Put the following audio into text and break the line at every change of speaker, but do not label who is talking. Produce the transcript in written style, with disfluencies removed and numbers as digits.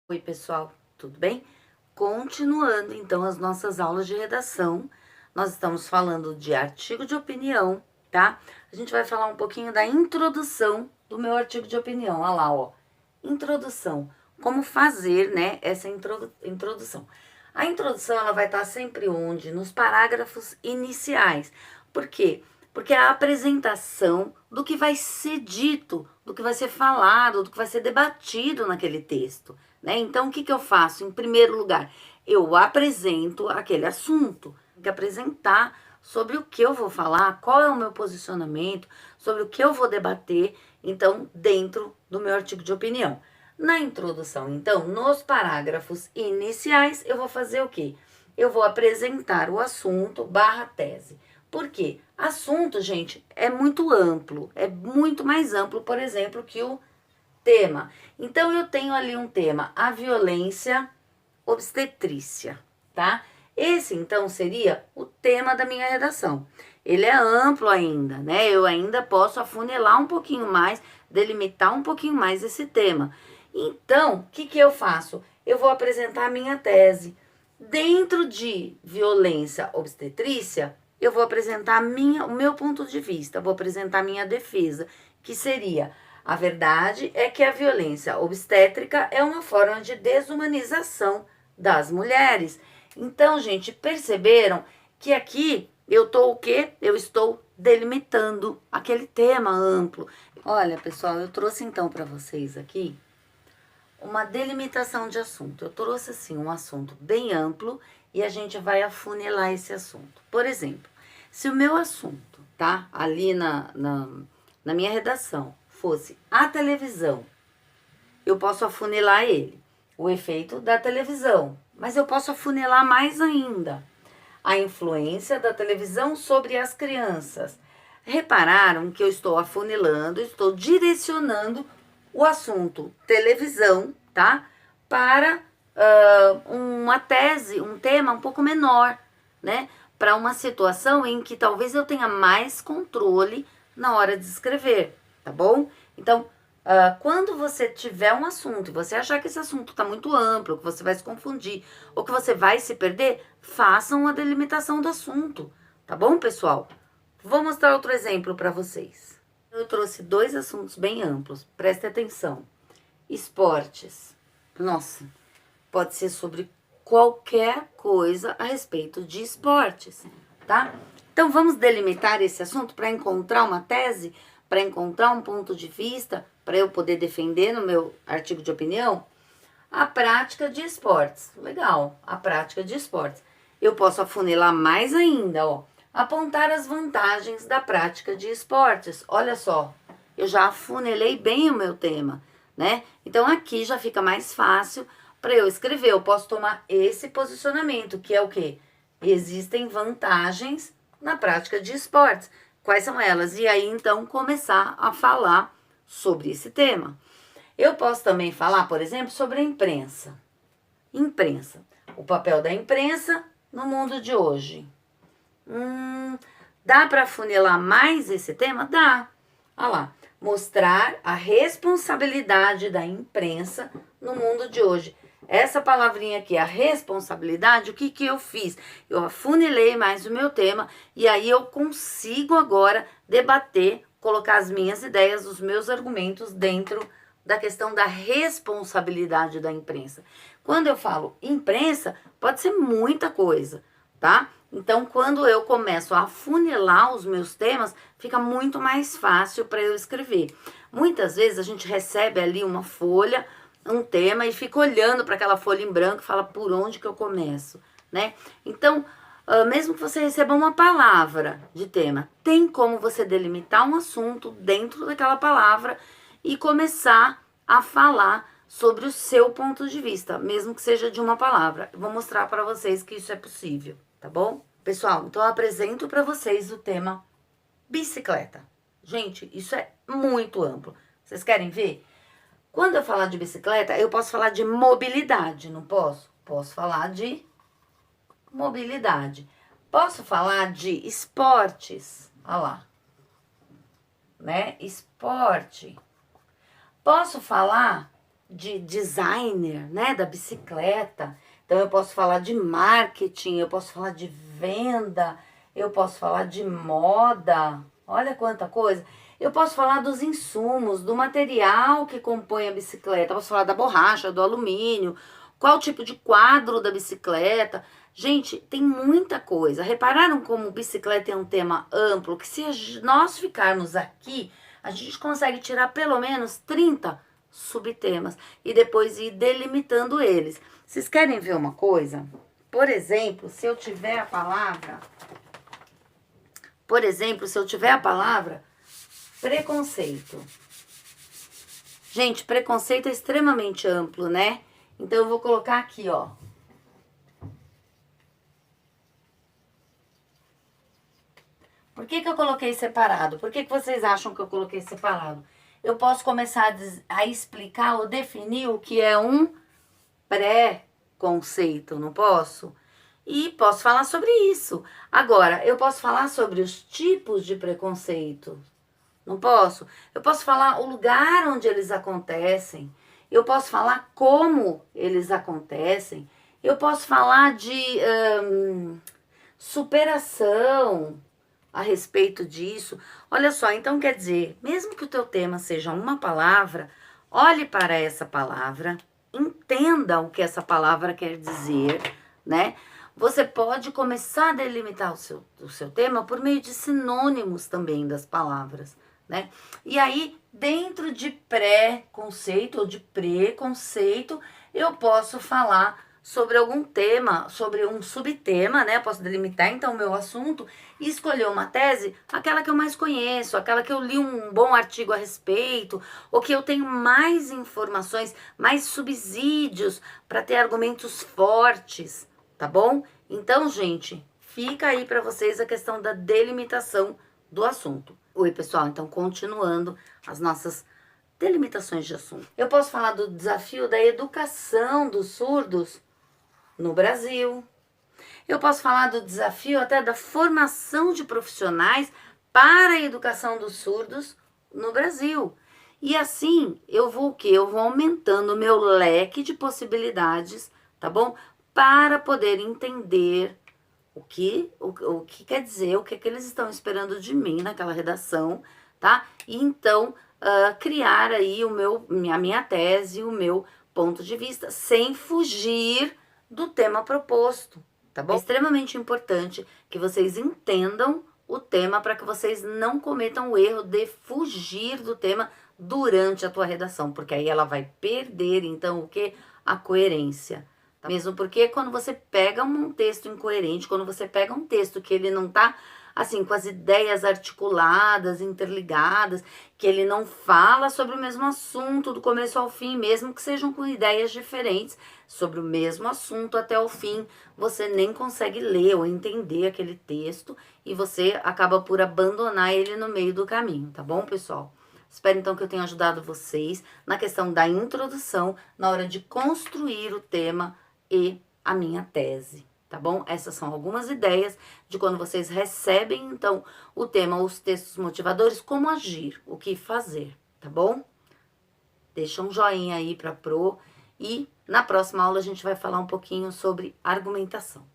Oi, pessoal, tudo bem? Continuando, então, as nossas aulas de redação, nós estamos falando de artigo de opinião, tá? A gente vai falar um pouquinho da introdução do meu artigo de opinião. Olha lá, ó, introdução. Como fazer, né, essa introdução. A introdução, ela vai estar sempre onde? Nos parágrafos iniciais. Por quê? Porque é a apresentação do que vai ser dito, do que vai ser falado, do que vai ser debatido naquele texto, né? Então, o que eu faço? Em primeiro lugar, eu apresento aquele assunto, tem que apresentar sobre o que eu vou falar, qual é o meu posicionamento, sobre o que eu vou debater, então, dentro do meu artigo de opinião. Na introdução, então, nos parágrafos iniciais, eu vou fazer o quê? Eu vou apresentar o assunto barra tese. Por quê? Assunto, gente, é muito amplo, é muito mais amplo, por exemplo, que o tema. Então, eu tenho ali um tema, a violência obstetrícia, tá? Esse, então, seria o tema da minha redação. Ele é amplo ainda, né? Eu ainda posso afunilar um pouquinho mais, delimitar um pouquinho mais esse tema. Então, o que eu faço? Eu vou apresentar a minha tese. Dentro de violência obstetrícia, eu vou apresentar o meu ponto de vista, vou apresentar a minha defesa, que seria: a verdade é que a violência obstétrica é uma forma de desumanização das mulheres. Então, gente, perceberam que aqui eu estou o quê? Eu estou delimitando aquele tema amplo. Olha, pessoal, eu trouxe então para vocês aqui uma delimitação de assunto. Eu trouxe assim um assunto bem amplo e a gente vai afunilar esse assunto. Por exemplo, se o meu assunto, tá, ali na minha redação, fosse a televisão, eu posso afunilar ele, o efeito da televisão, mas eu posso afunilar mais ainda, a influência da televisão sobre as crianças. Repararam que eu estou afunilando, estou direcionando o assunto televisão, tá? Para uma tese, um tema um pouco menor, né? Para uma situação em que talvez eu tenha mais controle na hora de escrever, tá bom? Então, quando você tiver um assunto e você achar que esse assunto está muito amplo, que você vai se confundir ou que você vai se perder, façam uma delimitação do assunto, tá bom, pessoal? Vou mostrar outro exemplo para vocês. Eu trouxe dois assuntos bem amplos, preste atenção. Esportes. Nossa, pode ser sobre qualquer coisa a respeito de esportes, tá? Então, vamos delimitar esse assunto para encontrar uma tese, para encontrar um ponto de vista, para eu poder defender no meu artigo de opinião. A prática de esportes. Legal, a prática de esportes. Eu posso afunilar mais ainda, ó. Apontar as vantagens da prática de esportes. Olha só, eu já afunilei bem o meu tema, né? Então, aqui já fica mais fácil para eu escrever. Eu posso tomar esse posicionamento, que é o quê? Existem vantagens na prática de esportes. Quais são elas? E aí, então, começar a falar sobre esse tema. Eu posso também falar, por exemplo, sobre a imprensa. Imprensa. O papel da imprensa no mundo de hoje. Dá para afunilar mais esse tema? Dá. Olha lá. Mostrar a responsabilidade da imprensa no mundo de hoje. Essa palavrinha aqui, a responsabilidade, o que eu fiz? Eu afunilei mais o meu tema e aí eu consigo agora debater, colocar as minhas ideias, os meus argumentos dentro da questão da responsabilidade da imprensa. Quando eu falo imprensa, pode ser muita coisa, tá? Então, quando eu começo a afunilar os meus temas, fica muito mais fácil para eu escrever. Muitas vezes a gente recebe ali uma folha, um tema, e fica olhando para aquela folha em branco e fala: por onde que eu começo, né? Então, mesmo que você receba uma palavra de tema, tem como você delimitar um assunto dentro daquela palavra e começar a falar sobre o seu ponto de vista, mesmo que seja de uma palavra. Eu vou mostrar para vocês que isso é possível, tá bom? Pessoal, então eu apresento para vocês o tema bicicleta. Gente, isso é muito amplo. Vocês querem ver? Quando eu falar de bicicleta, eu posso falar de mobilidade, não posso? Posso falar de mobilidade. Posso falar de esportes. Olha lá. Né? Esporte. Posso falar de designer, né, da bicicleta. Então eu posso falar de marketing, eu posso falar de venda, eu posso falar de moda. Olha quanta coisa. Eu posso falar dos insumos, do material que compõe a bicicleta. Eu posso falar da borracha, do alumínio, qual tipo de quadro da bicicleta. Gente, tem muita coisa. Repararam como bicicleta é um tema amplo, que se nós ficarmos aqui, a gente consegue tirar pelo menos 30 subtemas e depois ir delimitando eles. Vocês querem ver uma coisa? Por exemplo, se eu tiver a palavra... preconceito. Gente, preconceito é extremamente amplo, né? Então eu vou colocar aqui, ó. Por que eu coloquei separado? Por que vocês acham que eu coloquei separado? Eu posso começar a explicar ou definir o que é um pré-conceito, não posso? E posso falar sobre isso. Agora, eu posso falar sobre os tipos de preconceito. Não posso? Eu posso falar o lugar onde eles acontecem. Eu posso falar como eles acontecem. Eu posso falar de superação a respeito disso. Olha só, então quer dizer, mesmo que o teu tema seja uma palavra, olhe para essa palavra, entenda o que essa palavra quer dizer, né? Você pode começar a delimitar o seu tema por meio de sinônimos também das palavras, né? E aí, dentro de pré-conceito ou de preconceito, eu posso falar sobre algum tema, sobre um subtema, né? Eu posso delimitar então o meu assunto e escolher uma tese, aquela que eu mais conheço, aquela que eu li um bom artigo a respeito, ou que eu tenho mais informações, mais subsídios para ter argumentos fortes, tá bom? Então, gente, fica aí para vocês a questão da delimitação do assunto. Oi, pessoal, então continuando as nossas delimitações de assunto. Eu posso falar do desafio da educação dos surdos no Brasil. Eu posso falar do desafio até da formação de profissionais para a educação dos surdos no Brasil. E assim, eu vou o quê? Eu vou aumentando o meu leque de possibilidades, tá bom? Para poder entender o que quer dizer, o que eles estão esperando de mim naquela redação, tá? E então, criar aí a minha tese, o meu ponto de vista, sem fugir do tema proposto, tá bom? É extremamente importante que vocês entendam o tema para que vocês não cometam o erro de fugir do tema durante a tua redação, porque aí ela vai perder, então, o que? A coerência. Tá? Mesmo porque quando você pega um texto incoerente, quando você pega um texto que ele não tá, assim, com as ideias articuladas, interligadas, que ele não fala sobre o mesmo assunto do começo ao fim, mesmo que sejam com ideias diferentes sobre o mesmo assunto até o fim, você nem consegue ler ou entender aquele texto e você acaba por abandonar ele no meio do caminho, tá bom, pessoal? Espero então que eu tenha ajudado vocês na questão da introdução, na hora de construir o tema e a minha tese, tá bom? Essas são algumas ideias de quando vocês recebem, então, o tema, os textos motivadores, como agir, o que fazer, tá bom? Deixa um joinha aí pra Pro e na próxima aula a gente vai falar um pouquinho sobre argumentação.